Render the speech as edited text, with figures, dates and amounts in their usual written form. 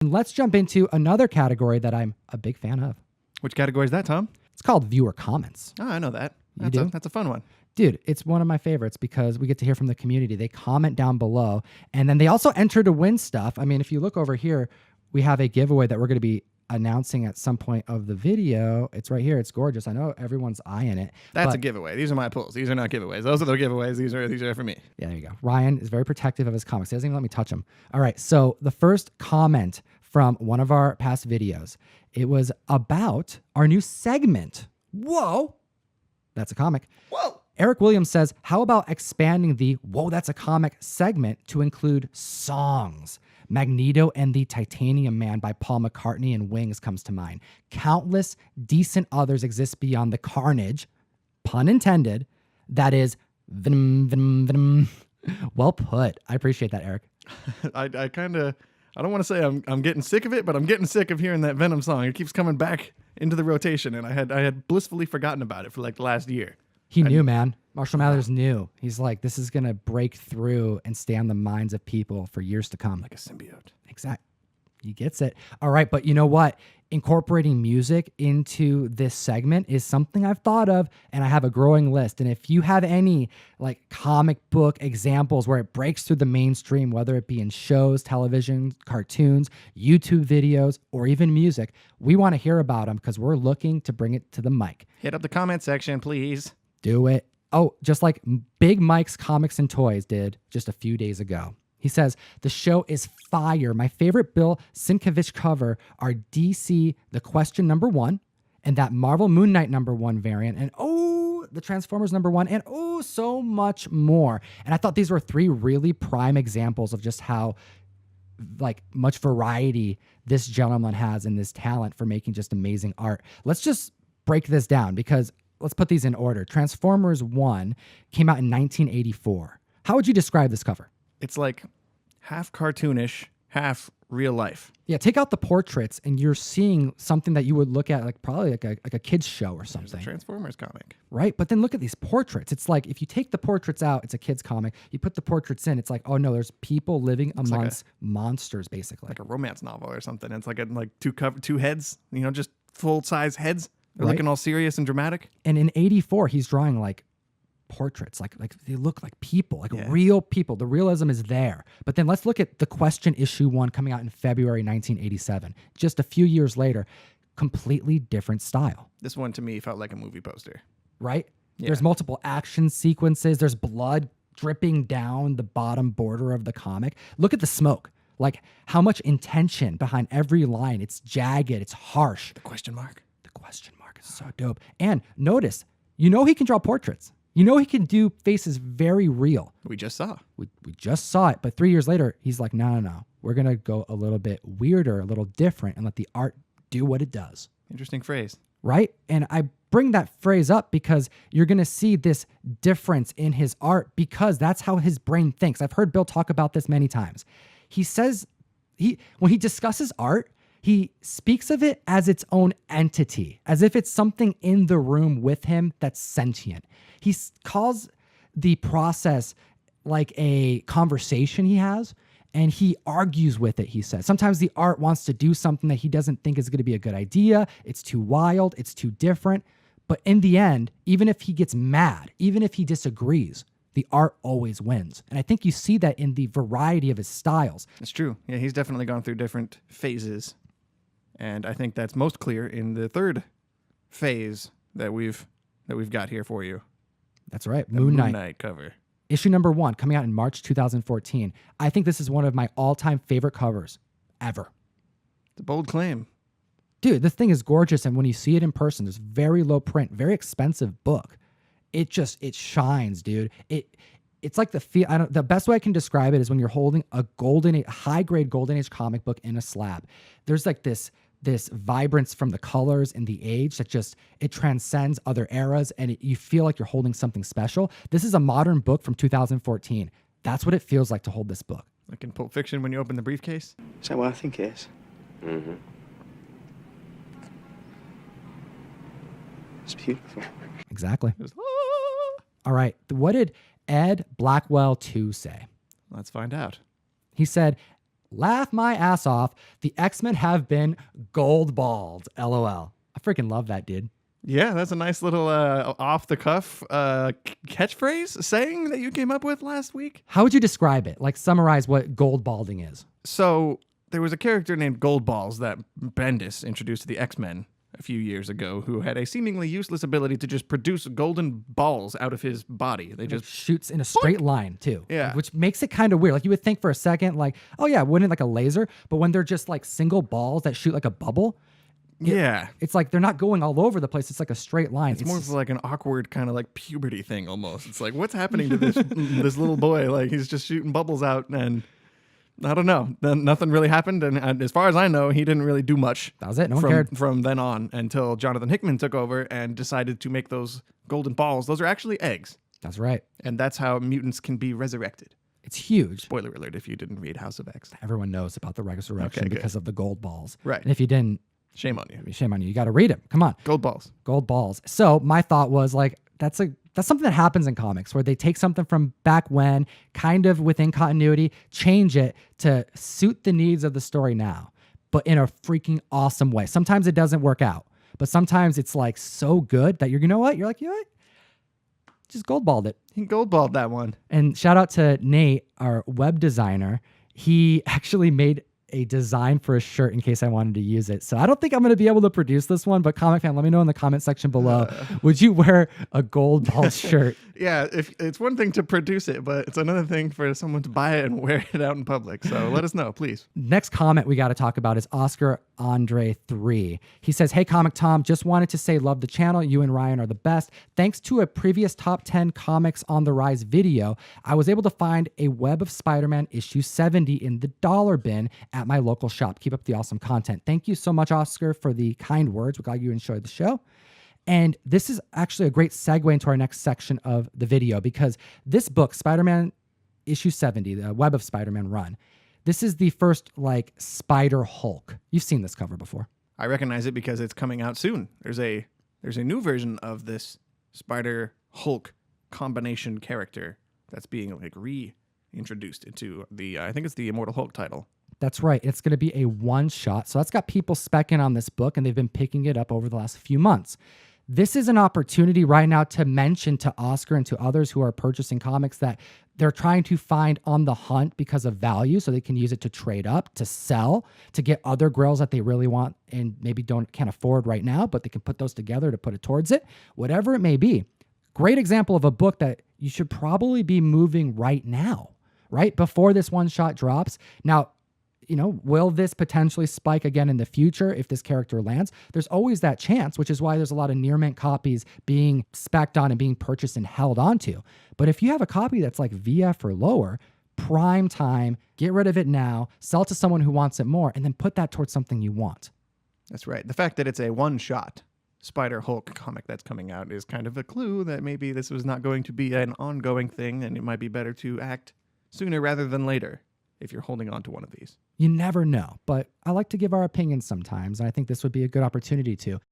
And let's jump into another category that I'm a big fan of. Which category is that, Tom? It's called viewer comments. Oh, I know that. That's a fun one. Dude, it's one of my favorites because we get to hear from the community. They comment down below, and then they also enter to win stuff. I mean, if you look over here, we have a giveaway that we're going to be announcing at some point of the video. It's right here. It's gorgeous. I know everyone's eyeing it. That's a giveaway. These are my pulls. These are not giveaways. Those are the giveaways. These are for me. Yeah, there you go. Ryan is very protective of his comics. He doesn't even let me touch them. All right. So the first comment from one of our past videos, it was about our new segment. Whoa. That's a comic. Whoa. Eric Williams says, how about expanding the Whoa, That's a Comic segment to include songs? Magneto and the Titanium Man by Paul McCartney and Wings comes to mind. Countless decent others exist beyond the carnage, pun intended, that is venom, venom, venom. Well put. I appreciate that, Eric. I don't want to say I'm getting sick of it, but I'm getting sick of hearing that Venom song. It keeps coming back into the rotation, and I had blissfully forgotten about it for like the last year. He knew, man. Marshall Mathers knew. He's like, this is going to break through and stay on the minds of people for years to come. Like a symbiote. Exactly. He gets it. All right. But you know what? Incorporating music into this segment is something I've thought of, and I have a growing list. And if you have any like comic book examples where it breaks through the mainstream, whether it be in shows, television, cartoons, YouTube videos, or even music, we want to hear about them because we're looking to bring it to the mic. Hit up the comment section, please. Do it. Oh, just like Big Mike's Comics and Toys did just a few days ago. He says, the show is fire. My favorite Bill Sienkiewicz cover are DC The Question #1 and that Marvel Moon Knight #1 variant. And the Transformers #1 and so much more. And I thought these were three really prime examples of just how like much variety this gentleman has in this talent for making just amazing art. Let's just break this down because let's put these in order. Transformers 1 came out in 1984. How would you describe this cover? It's like half cartoonish, half real life. Yeah, take out the portraits and you're seeing something that you would look at like probably like a kid's show or something. There's a Transformers comic. Right? But then look at these portraits. It's like if you take the portraits out, it's a kid's comic. You put the portraits in, it's like, oh no, there's people living amongst monsters basically. Like a romance novel or something. It's like two heads, just full-size heads. They're Right? looking all serious and dramatic. And in 84, he's drawing like portraits, like they look like people, like real people. The realism is there. But then let's look at The Question #1 coming out in February 1987. Just a few years later, completely different style. This one to me felt like a movie poster. Right? Yeah. There's multiple action sequences. There's blood dripping down the bottom border of the comic. Look at the smoke. Like how much intention behind every line. It's jagged. It's harsh. The question mark. The question mark is so dope. And notice, he can draw portraits. He can do faces very real. We just saw. We just saw it. But 3 years later, he's like, no. We're going to go a little bit weirder, a little different, and let the art do what it does. Interesting phrase. Right? And I bring that phrase up because you're going to see this difference in his art because that's how his brain thinks. I've heard Bill talk about this many times. He says, when he discusses art, he speaks of it as its own entity, as if it's something in the room with him that's sentient. He calls the process like a conversation he has, and he argues with it, he says. Sometimes the art wants to do something that he doesn't think is going to be a good idea. It's too wild. It's too different. But in the end, even if he gets mad, even if he disagrees, the art always wins. And I think you see that in the variety of his styles. It's true. Yeah, he's definitely gone through different phases. And I think that's most clear in the third phase that we've got here for you. That's right. The Moon Knight cover. Issue #1 coming out in March 2014. I think this is one of my all-time favorite covers ever. It's a bold claim. Dude, this thing is gorgeous. And when you see it in person, there's very low print, very expensive book. It shines, dude. It's like the best way I can describe it is when you're holding a high-grade Golden Age comic book in a slab. There's like this vibrance from the colors and the age that it transcends other eras, and you feel like you're holding something special. This is a modern book from 2014. That's what it feels like to hold this book. Like in Pulp Fiction when you open the briefcase? Is that what I think it is? Mm-hmm. It's beautiful. Exactly. Just, All right. What did Ed Blackwell 2 say? Let's find out. He said, laugh my ass off. The X-Men have been gold balled. LOL. I freaking love that, dude. Yeah, that's a nice little off the cuff catchphrase saying that you came up with last week. How would you describe it? Like, summarize what gold balding is. So there was a character named Goldballs that Bendis introduced to the X-Men a few years ago who had a seemingly useless ability to just produce golden balls out of his body. They just shoots in a straight line too. Yeah. Which makes it kind of weird. Like, you would think for a second, like, oh yeah, wouldn't it like a laser? But when they're just like single balls that shoot like a bubble, it's like they're not going all over the place. It's like a straight line. It's more of like an awkward kind of like puberty thing almost. It's like, what's happening to this this little boy? Like, he's just shooting bubbles out, and I don't know. Then nothing really happened, and as far as I know, he didn't really do much. That was it. No one cared from then on until Jonathan Hickman took over and decided to make those golden balls. Those are actually eggs. That's right. And that's how mutants can be resurrected. It's huge. Spoiler alert if you didn't read House of X. Everyone knows about the resurrection because of the gold balls. Right. And if you didn't, shame on you. Shame on you. You got to read them. Come on. Gold balls. Gold balls. So my thought was like, that's something that happens in comics where they take something from back when, kind of within continuity, change it to suit the needs of the story now, but in a freaking awesome way. Sometimes it doesn't work out, but sometimes it's like so good that you know what? You're like, you know what? Just goldballed it. He goldballed that one. And shout out to Nate, our web designer. He actually made a design for a shirt in case I wanted to use it. So I don't think I'm going to be able to produce this one, but Comic Fan, let me know in the comment section below. Would you wear a gold ball shirt? Yeah, if it's one thing to produce it, but it's another thing for someone to buy it and wear it out in public. So let us know, please. Next comment we got to talk about is Oscar Andre 3. He says, hey, Comic Tom, just wanted to say love the channel. You and Ryan are the best. Thanks to a previous top 10 comics on the rise video, I was able to find a Web of Spider-Man issue 70 in the dollar bin at my local shop. Keep up the awesome content. Thank you so much, Oscar, for the kind words. We're glad you enjoyed the show. And this is actually a great segue into our next section of the video, because this book, Spider-Man issue 70, the Web of Spider-Man run, this is the first like Spider Hulk. You've seen this cover before. I recognize it because it's coming out soon. There's a new version of this Spider Hulk combination character that's being like reintroduced into the I think it's the Immortal Hulk title. That's right. It's going to be a one-shot. So that's got people specking on this book, and they've been picking it up over the last few months. This is an opportunity right now to mention to Oscar and to others who are purchasing comics that they're trying to find on the hunt because of value, so they can use it to trade up, to sell, to get other grails that they really want and maybe can't afford right now, but they can put those together to put it towards it, whatever it may be. Great example of a book that you should probably be moving right now, right before this one shot drops. Now, you know, will this potentially spike again in the future if this character lands? There's always that chance, which is why there's a lot of near mint copies being spec'd on and being purchased and held onto. But if you have a copy that's like VF or lower, prime time, get rid of it now, sell it to someone who wants it more, and then put that towards something you want. That's right. The fact that it's a one-shot Spider Hulk comic that's coming out is kind of a clue that maybe this was not going to be an ongoing thing, and it might be better to act sooner rather than later if you're holding on to one of these. You never know, but I like to give our opinions sometimes, and I think this would be a good opportunity to.